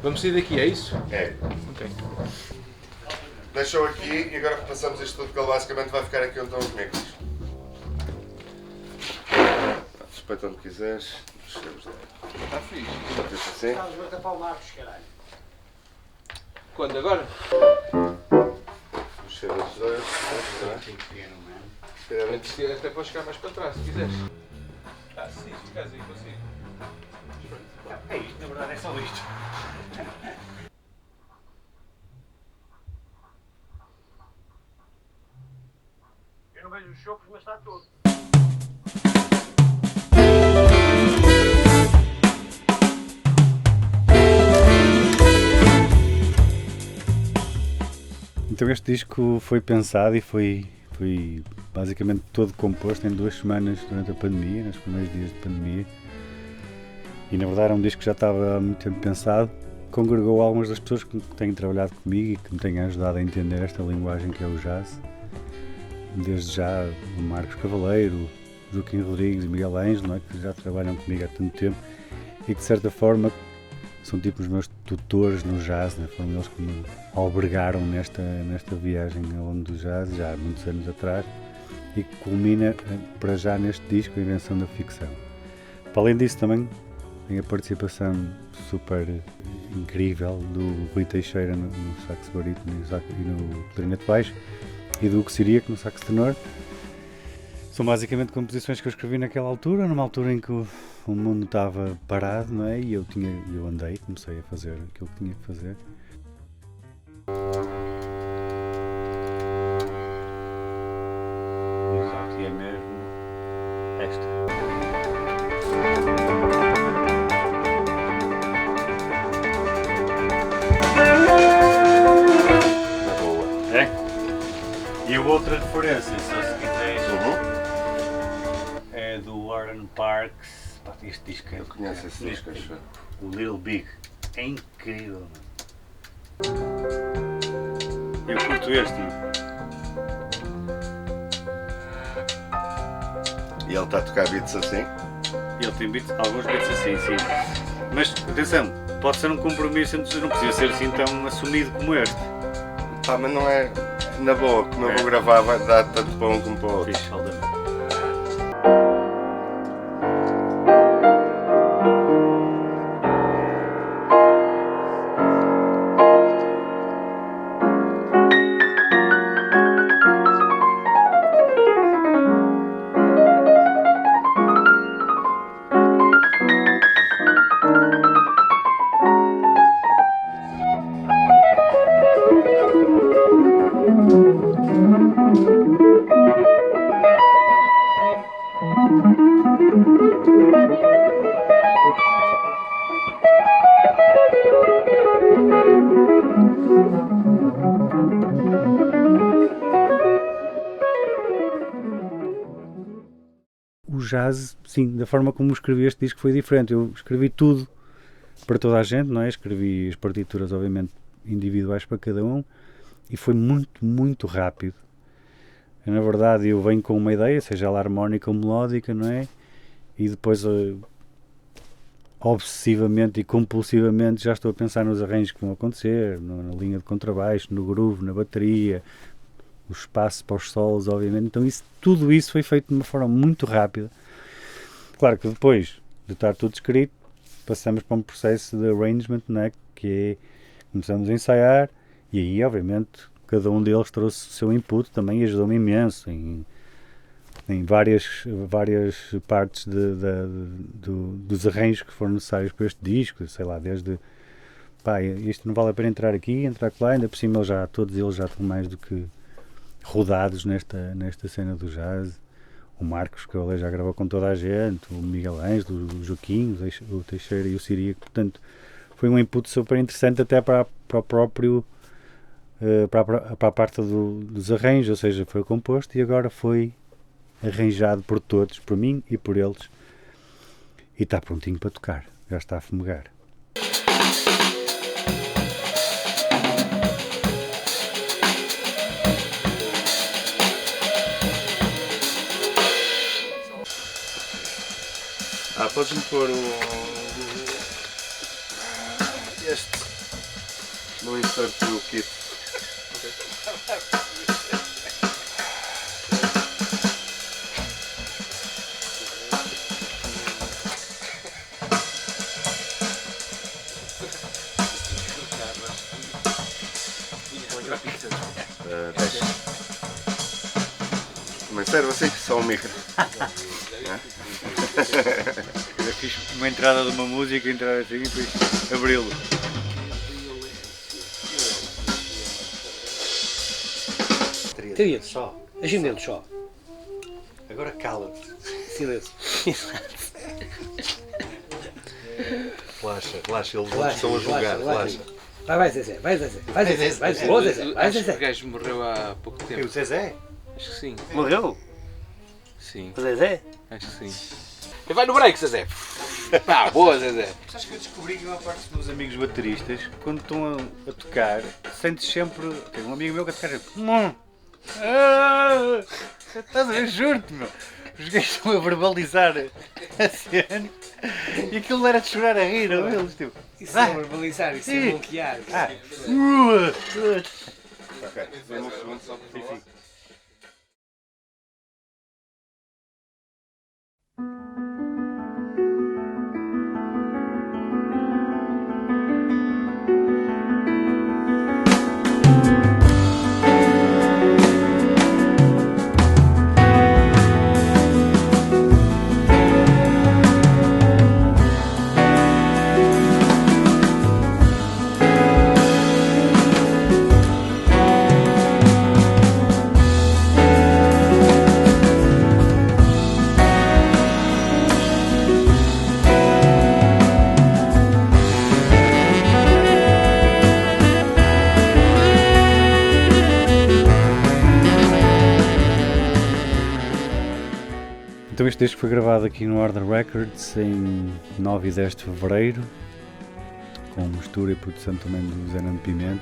Vamos sair daqui, é isso? É. Ok. Deixa-o aqui e agora repassamos isto tudo, que ele basicamente vai ficar aqui onde estão os micros. Respeita onde quiseres. Mexemos lá. Está fixe. Deixa assim. Estás a tapar o Marcos, caralho. Quando? Agora? Mexer os dois. Até podes chegar mais para trás, se quiseres. Ah, sim, se ficares aí, consigo. É isto, na verdade é só isto. Eu não vejo os chopos, mas está tudo. Então este disco foi pensado e foi basicamente todo composto em 2 semanas durante a pandemia, nos primeiros dias de pandemia. E na verdade era um disco que já estava há muito tempo pensado. Congregou algumas das pessoas que têm trabalhado comigo e que me têm ajudado a entender esta linguagem que é o jazz. Desde já o Marcos Cavaleiro, o Joaquim Rodrigues e Miguel Ângelo, não é? Que já trabalham comigo há tanto tempo e que de certa forma são tipo os meus tutores no jazz, né? Foram eles que me albergaram nesta viagem ao longo do jazz, já há muitos anos atrás, e que culmina para já neste disco, a invenção da ficção. Para além disso também tem a participação super incrível do Rui Teixeira no sax barítono e no clarinete baixo, e do Hugo Siríaco no sax tenor. São basicamente composições que eu escrevi naquela altura, numa altura em que o mundo estava parado, não é? E eu andei, comecei a fazer aquilo que tinha que fazer. Exato, e é mesmo esta. Na boa. É? E outra referência, só se quiseres, é do Warren Parks. Pá, este disco é... Eu conheço esse disco, acho. O Little Big. É incrível, mano. Eu curto este, mano. E ele está a tocar beats assim? Ele tem beats, alguns beats assim, sim. Mas, atenção, pode ser um compromisso, não precisa ser assim tão assumido como este. Pá, mas não é... Na boa, como eu vou gravar vai dar tanto para um como para o outro. Fixe, altamente. O jazz, sim, da forma como escrevi este disco foi diferente. Eu escrevi tudo para toda a gente, não é? Escrevi as partituras, obviamente, individuais para cada um e foi muito, muito rápido. Na verdade, eu venho com uma ideia, seja ela harmónica ou melódica, não é? E depois, obsessivamente e compulsivamente, já estou a pensar nos arranjos que vão acontecer, na linha de contrabaixo, no groove, na bateria, o espaço para os solos, obviamente. Então tudo isso foi feito de uma forma muito rápida. Claro que depois de estar tudo escrito, passamos para um processo de arrangement, né, que é, começamos a ensaiar e aí, obviamente, cada um deles trouxe o seu input também e ajudou-me imenso em várias partes dos arranjos que foram necessários para este disco, sei lá, desde pá, isto não vale a pena entrar aqui, entrar lá, ainda por cima todos eles já estão mais do que rodados nesta cena do jazz. O Marcos Cavaleiro já gravou com toda a gente, o Miguel Ângelo, o Joaquim, o Teixeira e o Siríaco, portanto foi um input super interessante até para o próprio para a parte dos arranjos, ou seja, foi composto e agora foi arranjado por todos, por mim e por eles, e está prontinho para tocar, já está a fumegar. Podes-me pôr este. No insert do kit. Deixa. Mas serve assim, só um micro. Eu fiz uma entrada de uma música, entrar assim e depois abri-lo. Tríade só. Agimento só. Agora cala-te. Silêncio. Relaxa, eles não estão a julgar, relaxa. Vai, Zezé, vai, Zezé. Vai, Zezé, vai, Zezé. Ô, Zezé, vai, Acho que o Zezé. gajo morreu há pouco O tempo. Zezé? Acho que sim. Morreu? Sim, O Zezé? acho que sim. Vai no break, Zezé. Pá, boa, Zezé. Sabes que eu descobri que a maior parte dos meus amigos bateristas, quando estão a tocar, sentes sempre. Tem um amigo meu que a tocar sempre. Estás a ver? Juro-te, meu. Os gajos estão a verbalizar a cena e aquilo era de chorar a rir, não é? Eles tipo. Isso é verbalizar, isso é bloquear. Ok, vamos um segundo só para falar. Então este disco foi gravado aqui no Order Records em 9 e 10 de Fevereiro, com mistura e produção também do Zenando Pimenta,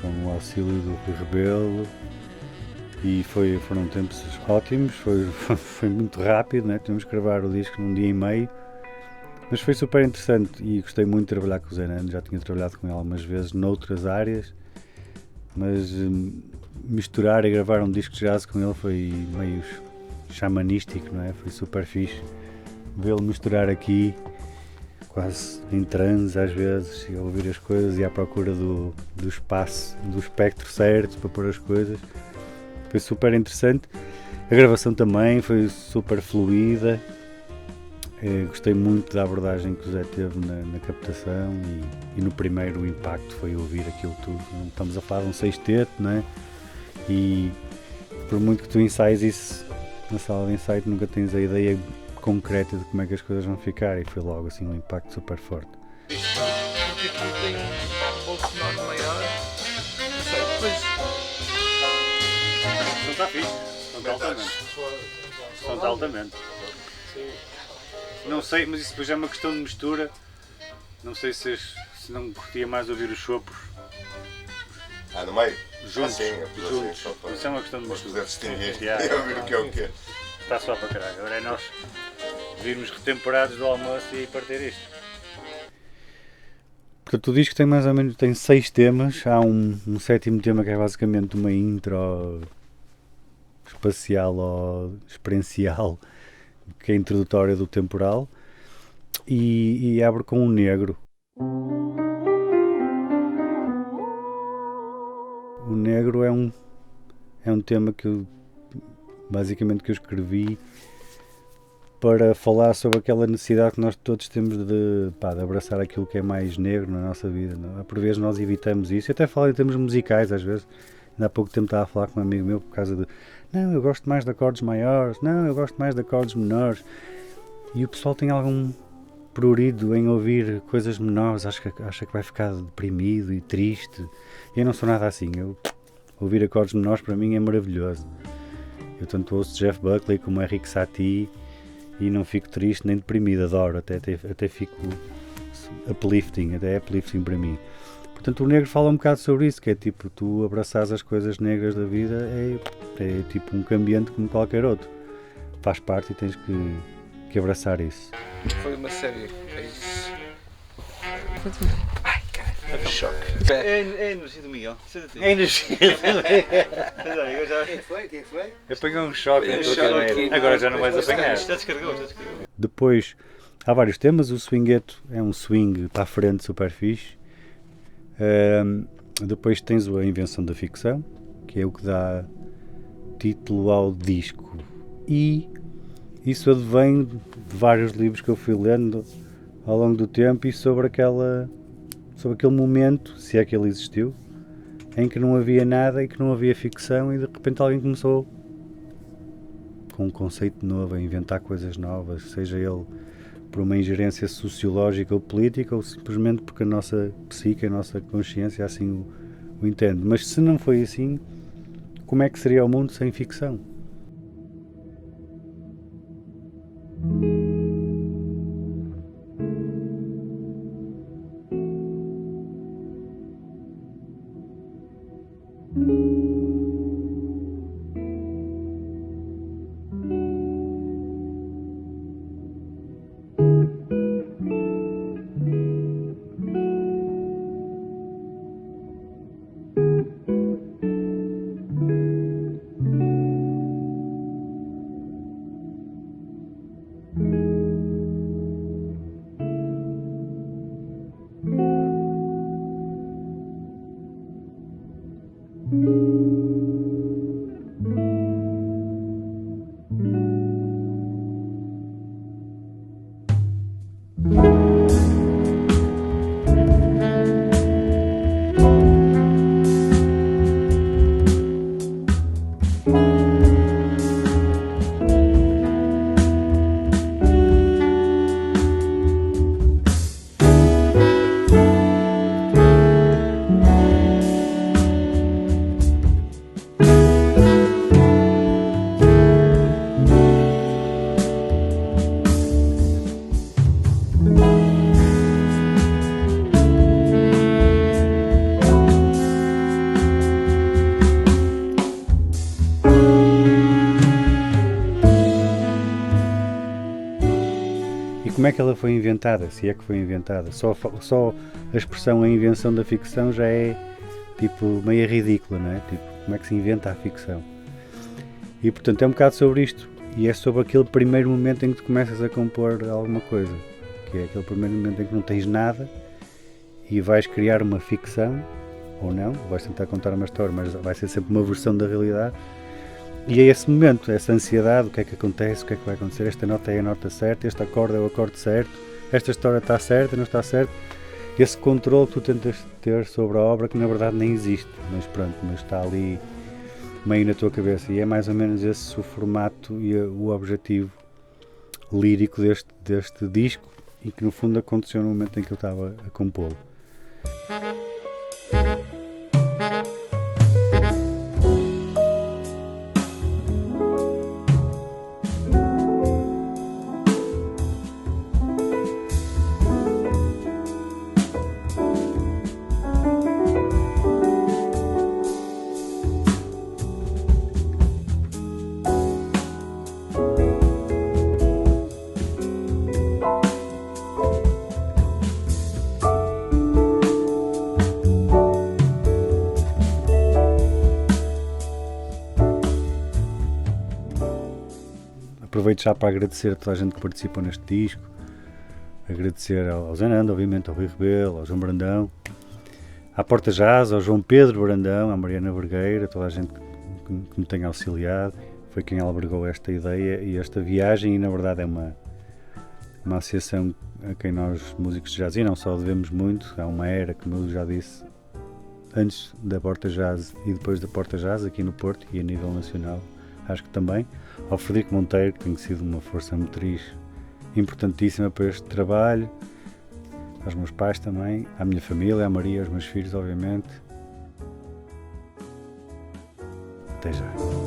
com o auxílio do Rui Rebelo, e foram tempos ótimos, foi muito rápido, né? Tivemos que gravar o disco num dia e meio, mas foi super interessante e gostei muito de trabalhar com o Zenando, já tinha trabalhado com ele algumas vezes noutras áreas, mas misturar e gravar um disco de jazz com ele foi meio xamanístico, não é? Foi super fixe vê-lo misturar aqui, quase em transe às vezes, e ouvir as coisas e à procura do espaço, do espectro certo para pôr as coisas. Foi super interessante. A gravação também foi super fluida. Gostei muito da abordagem que o Zé teve na captação e no primeiro o impacto foi ouvir aquilo tudo. Estamos a falar de um sexteto, não é? E por muito que tu ensaies isso na sala de ensaio, nunca tens a ideia concreta de como é que as coisas vão ficar, e foi logo assim um impacto super forte. Porque aquilo tem um bolso sonoro maior. Não sei, depois. Não está fixe, são altamente. Não sei, mas isso depois é uma questão de mistura. Não sei se não curtia mais ouvir os sopros. No meio? Juntos, Sim, juntos. só para Isso é uma questão de poder mistura. distinguir Yeah. e ouvir o que é o que é. Está só para caralho. Agora é nós virmos retemperados do almoço e partir isto. Portanto, o disco tem mais ou menos 6 temas. Há um sétimo tema que é basicamente uma intro espacial ou experiencial, que é introdutória do temporal, e abre com um negro. O negro é um tema que eu escrevi para falar sobre aquela necessidade que nós todos temos de abraçar aquilo que é mais negro na nossa vida. Não? Por vezes nós evitamos isso. Eu até falo em termos musicais às vezes. Ainda há pouco tempo estava a falar com um amigo meu por causa de não, eu gosto mais de acordes maiores, não, eu gosto mais de acordes menores. E o pessoal tem algum prurido em ouvir coisas menores, acha que vai ficar deprimido e triste. Eu não sou nada assim. Ouvir acordes menores para mim é maravilhoso. Eu tanto ouço Jeff Buckley como Eric Satie e não fico triste nem deprimido, adoro, até fico uplifting, até é uplifting para mim. Portanto, o negro fala um bocado sobre isso, que é tipo, tu abraçares as coisas negras da vida é tipo um cambiante como qualquer outro. Faz parte e tens que abraçar isso. Foi uma série, é isso. Ai, caralho. Choque. É a energia do Miguel. É energia. Quem foi? Apanhou um choque É na tua choque. cadeira. Agora já não vais apanhar. Já descarregou, já descarregou. Depois, há vários temas. O swingueto é um swing para a frente super fixe. Depois tens a invenção da ficção, que é o que dá título ao disco. E isso advém de vários livros que eu fui lendo ao longo do tempo e sobre aquele momento, se é que ele existiu, em que não havia nada e que não havia ficção e de repente alguém começou com um conceito novo, a inventar coisas novas, seja ele por uma ingerência sociológica ou política ou simplesmente porque a nossa psique, a nossa consciência assim o entende. Mas se não foi assim, como é que seria o mundo sem ficção? Como é que ela foi inventada? Se é que foi inventada? Só a expressão a invenção da ficção já é tipo meio ridícula, não é? Tipo, como é que se inventa a ficção? E portanto é um bocado sobre isto. E é sobre aquele primeiro momento em que tu começas a compor alguma coisa. Que é aquele primeiro momento em que não tens nada e vais criar uma ficção, ou não, vais tentar contar uma história, mas vai ser sempre uma versão da realidade. E é esse momento, essa ansiedade, o que é que acontece, o que é que vai acontecer, esta nota é a nota certa, este acorde é o acorde certo, esta história está certa, não está certa. Esse controle que tu tentas ter sobre a obra que na verdade nem existe, mas pronto, mas está ali meio na tua cabeça. E é mais ou menos esse o formato e o objetivo lírico deste disco e que no fundo aconteceu no momento em que eu estava a compô-lo. Aproveito já para agradecer a toda a gente que participou neste disco, agradecer ao Zé Nando, obviamente, ao Rui Rebelo, ao João Brandão, à Porta Jazz, ao João Pedro Brandão, à Mariana Vergueira, toda a gente que me tem auxiliado, foi quem albergou esta ideia e esta viagem e na verdade é uma associação a quem nós, músicos de jazz, e não só devemos muito, há uma era, como eu já disse, antes da Porta Jazz e depois da Porta Jazz aqui no Porto e a nível nacional, acho que também, ao Frederico Monteiro, que tem sido uma força motriz importantíssima para este trabalho, aos meus pais também, à minha família, à Maria, aos meus filhos, obviamente. Até já.